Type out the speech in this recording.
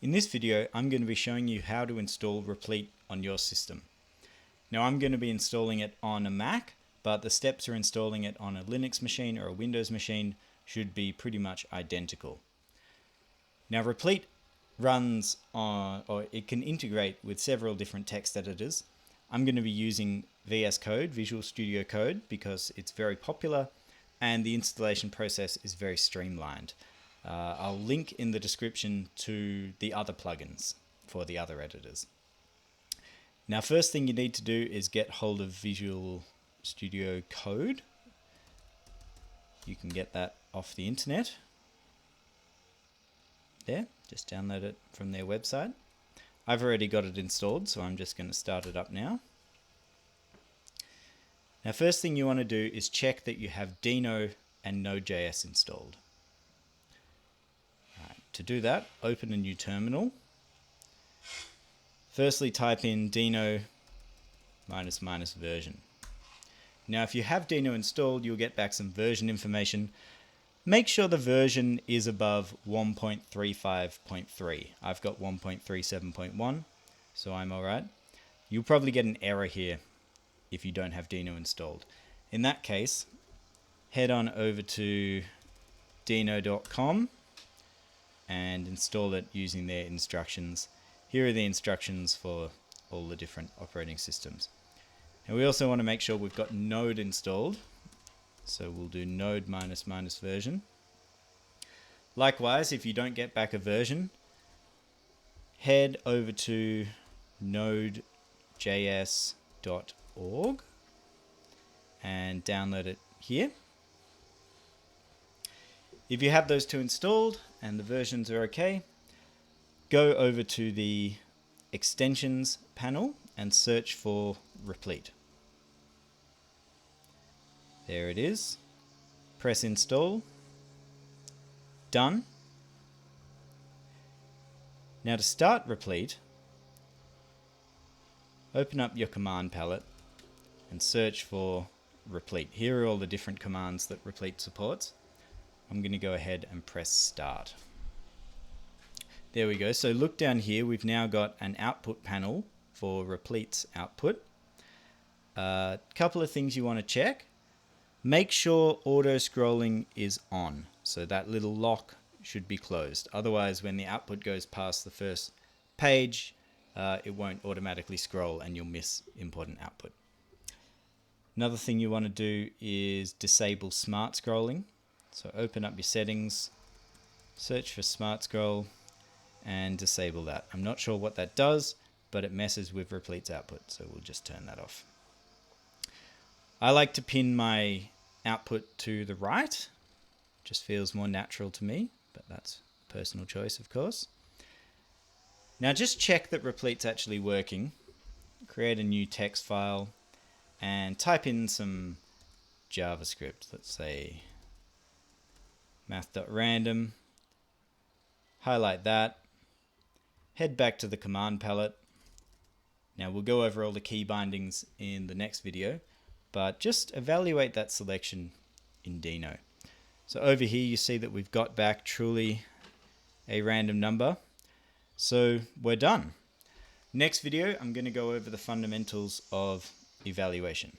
In this video, I'm going to be showing you how to install Replete on your system. Now I'm going to be installing it on a Mac, but the steps for installing it on a Linux machine or a Windows machine should be pretty much identical. Now Replete runs on, or it can integrate with several different text editors. I'm going to be using VS Code, Visual Studio Code, because it's very popular and the installation process is very streamlined. I'll link in the description to the other plugins for the other editors. Now, first thing you need to do is get hold of Visual Studio Code. You can get that off the internet. There, just download it from their website. I've already got it installed, so I'm just going to start it up now. Now, first thing you want to do is check that you have Dino and Node.js installed. To do that, open a new terminal. Firstly, type in Dino ---- version. Now, if you have Dino installed, you'll get back some version information. Make sure the version is above 1.35.3. I've got 1.37.1, so I'm all right. You'll probably get an error here if you don't have Dino installed. In that case, head on over to dino.com and install it using their instructions. Here are the instructions for all the different operating systems. And we also want to make sure we've got Node installed. So we'll do Node ---- version. Likewise, if you don't get back a version, head over to nodejs.org and download it here. If you have those two installed and the versions are okay, go over to the extensions panel and search for Replete. There it is. Press install. Done. Now to start Replete, open up your command palette and search for Replete. Here are all the different commands that Replete supports. I'm going to go ahead and press start. There we go. So look down here, we've now got an output panel for Replete's output. A couple of things you want to check. Make sure auto scrolling is on, so that little lock should be closed. Otherwise, when the output goes past the first page, it won't automatically scroll and you'll miss important output. Another thing you want to do is disable smart scrolling. So open up your settings, search for smart scroll and disable that. I'm not sure what that does, but it messes with Replete's output, so we'll just turn that off. I like to pin my output to the right, just feels more natural to me, but that's a personal choice, of course. Now just check that Replete's actually working. Create a new text file and type in some JavaScript. Let's say math.random, highlight that, head back to the command palette. Now we'll go over all the key bindings in the next video, but just evaluate that selection in Dino. So over here you see that we've got back truly a random number. So we're done. Next video, I'm going to go over the fundamentals of evaluation.